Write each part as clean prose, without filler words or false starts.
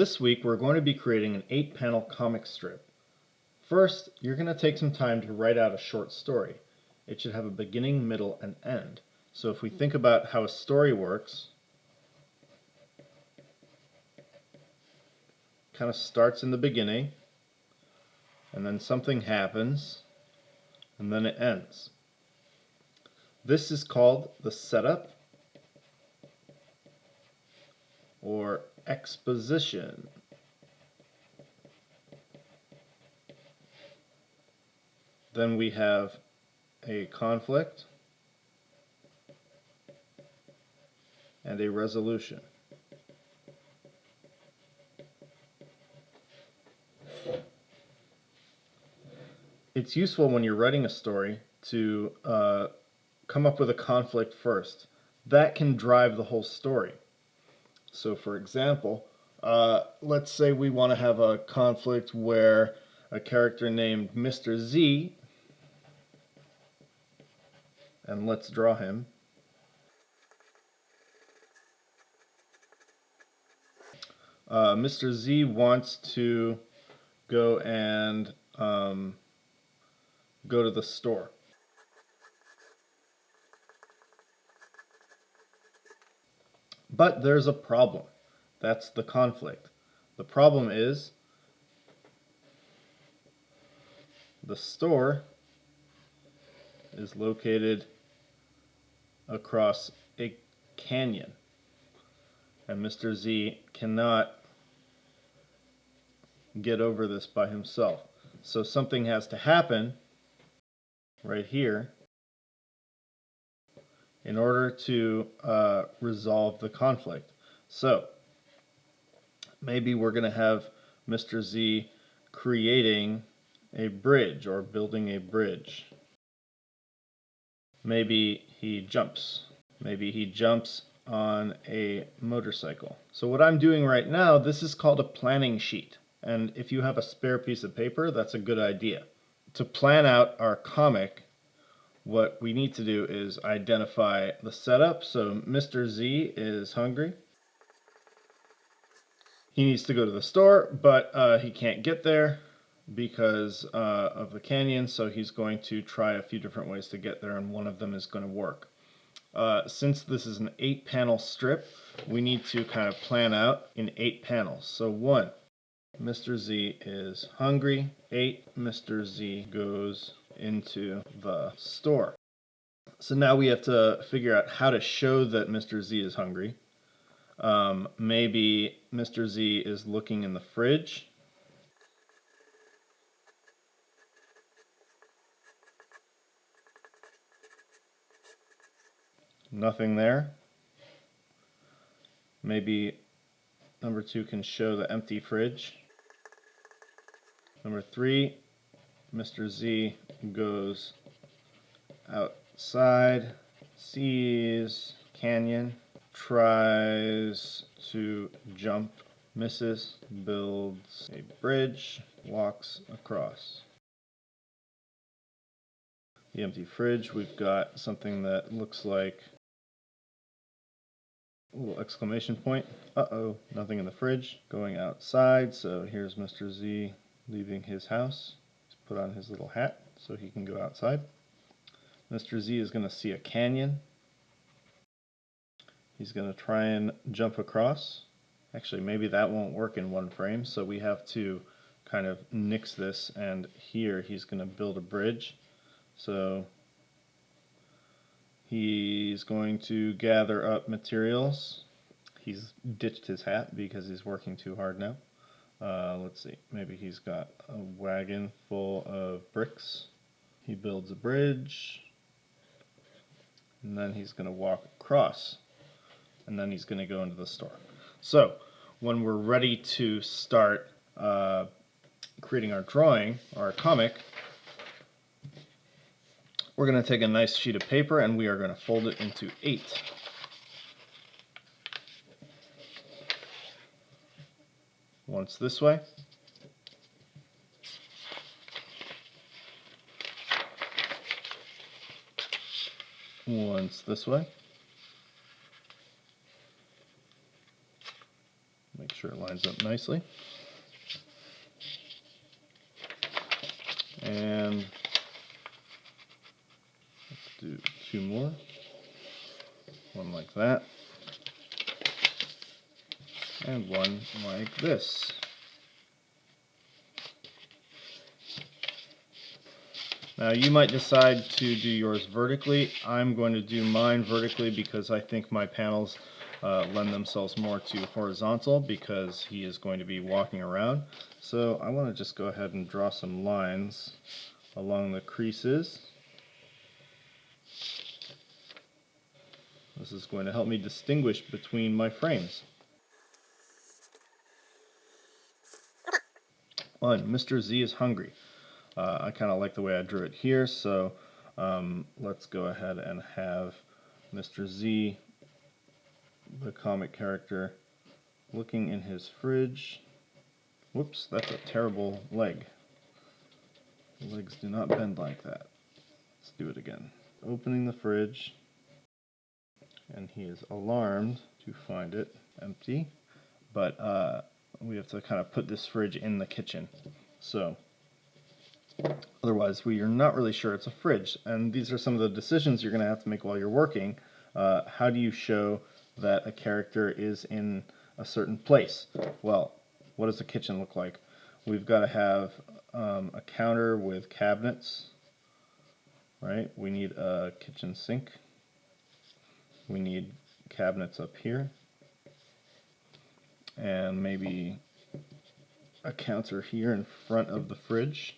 this week we're going to be creating an 8-panel comic strip. First, you're going to take some time to write out a short story. It should have a beginning, middle, and end. So if we think about how a story works, it kind of starts in the beginning, and then something happens, and then it ends. This is called the setup or exposition. Then we have a conflict and a resolution. It's useful when you're writing a story to come up with a conflict first. That can drive the whole story. So for example, let's say we want to have a conflict where a character named Mr. Z, and let's draw him. Mr. Z wants to go and go to the store. But there's a problem. That's the conflict. The problem is the store is located across a canyon, and Mr. Z cannot get over this by himself. So something has to happen right here in order to resolve the conflict. So maybe we're going to have Mr. Z creating a bridge or building a bridge. Maybe he jumps. Maybe he jumps on a motorcycle. So what I'm doing right now, this is called a planning sheet. And if you have a spare piece of paper, that's a good idea. To plan out our comic, what we need to do is identify the setup. So Mr. Z is hungry. He needs to go to the store, but he can't get there because of the canyon, so he's going to try a few different ways to get there, and one of them is going to work. Since this is an 8-panel strip, we need to kind of plan out in 8 panels. So 1, Mr. Z is hungry. 8, Mr. Z goes into the store. So now we have to figure out how to show that Mr. Z is hungry. Maybe Mr. Z is looking in the fridge. Nothing there. Maybe number 2 can show the empty fridge. Number 3, Mr. Z goes outside, sees canyon, tries to jump, misses, builds a bridge, walks across. The empty fridge, we've got something that looks like a little exclamation point. Uh-oh, nothing in the fridge. Going outside, so here's Mr. Z leaving his house. He's put on his little hat so he can go outside. Mr. Z is going to see a canyon. He's going to try and jump across. Actually, maybe that won't work in one frame, so we have to kind of nix this, and here he's going to build a bridge. So he's going to gather up materials. He's ditched his hat because he's working too hard now. Let's see, maybe he's got a wagon full of bricks. He builds a bridge, and then he's going to walk across, and then he's going to go into the store. So when we're ready to start creating our drawing, our comic, we're going to take a nice sheet of paper and we are going to fold it into 8. Once this way. Once this way. Make sure it lines up nicely. And let's do 2 more. One like that. And one like this. Now you might decide to do yours vertically. I'm going to do mine vertically because I think my panels lend themselves more to horizontal because he is going to be walking around. So I want to just go ahead and draw some lines along the creases. This is going to help me distinguish between my frames. 1. Mr. Z is hungry. I kind of like the way I drew it here, so let's go ahead and have Mr. Z, the comic character, looking in his fridge. Whoops, that's a terrible leg. Legs do not bend like that. Let's do it again. Opening the fridge, and he is alarmed to find it empty, but we have to kind of put this fridge in the kitchen. So otherwise, we are not really sure it's a fridge. And these are some of the decisions you're going to have to make while you're working. How do you show that a character is in a certain place? Well, what does the kitchen look like? We've got to have a counter with cabinets, right? We need a kitchen sink. We need cabinets up here. And maybe a counter here in front of the fridge.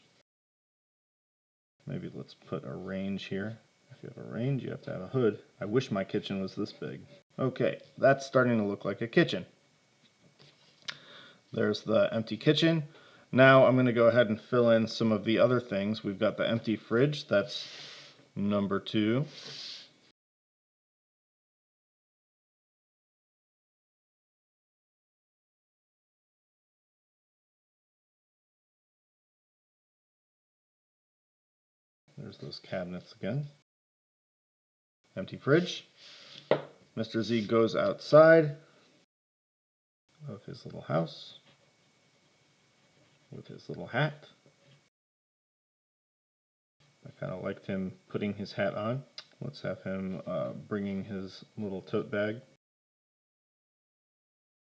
Maybe let's put a range here. If you have a range, you have to have a hood. I wish my kitchen was this big. Okay, that's starting to look like a kitchen. There's the empty kitchen. Now I'm going to go ahead and fill in some of the other things. We've got the empty fridge, that's number 2. There's those cabinets again. Empty fridge. Mr. Z goes outside of his little house with his little hat. I kind of liked him putting his hat on. Let's have him bringing his little tote bag.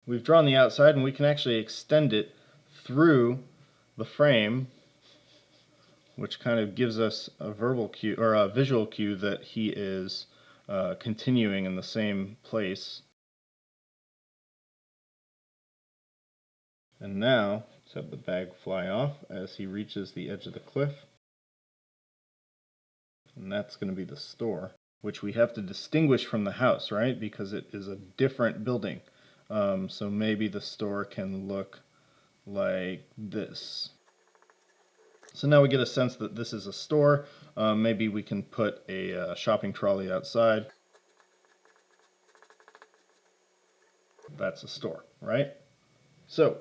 We've drawn the outside, and we can actually extend it through the frame, which kind of gives us a verbal cue or a visual cue that he is continuing in the same place. And now let's have the bag fly off as he reaches the edge of the cliff. And that's going to be the store, which we have to distinguish from the house, right? Because it is a different building. So maybe the store can look like this. So now we get a sense that this is a store. Maybe we can put a shopping trolley outside. That's a store, right? So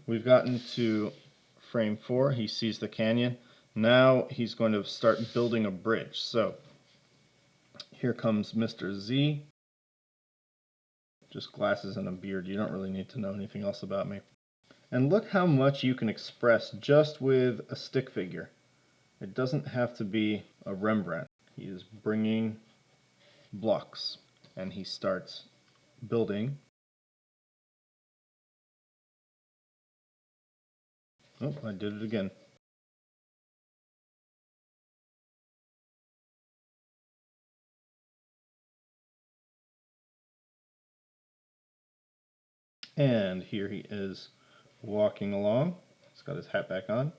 we've gotten to frame 4. He sees the canyon. Now he's going to start building a bridge. So here comes Mr. Z. Just glasses and a beard. You don't really need to know anything else about me. And look how much you can express just with a stick figure. It doesn't have to be a Rembrandt. He is bringing blocks, and he starts building. Oh, I did it again. And here he is walking along. He's got his hat back on.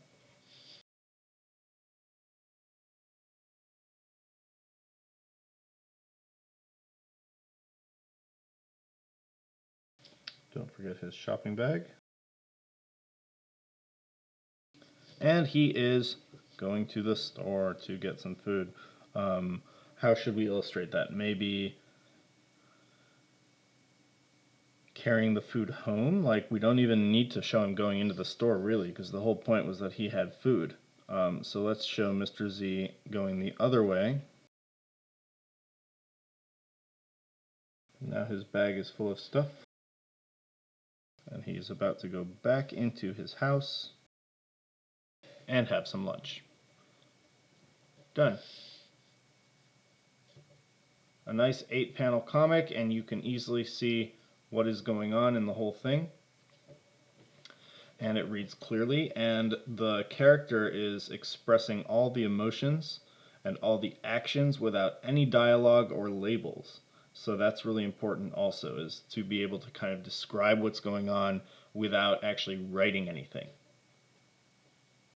Don't forget his shopping bag. And he is going to the store to get some food. How should we illustrate that? Maybe carrying the food home? Like, we don't even need to show him going into the store, really, because the whole point was that he had food. So let's show Mr. Z going the other way. Now his bag is full of stuff. And he's about to go back into his house and have some lunch. Done. A nice 8-panel comic, and you can easily see what is going on in the whole thing. And it reads clearly, and the character is expressing all the emotions and all the actions without any dialogue or labels. So that's really important also, is to be able to kind of describe what's going on without actually writing anything.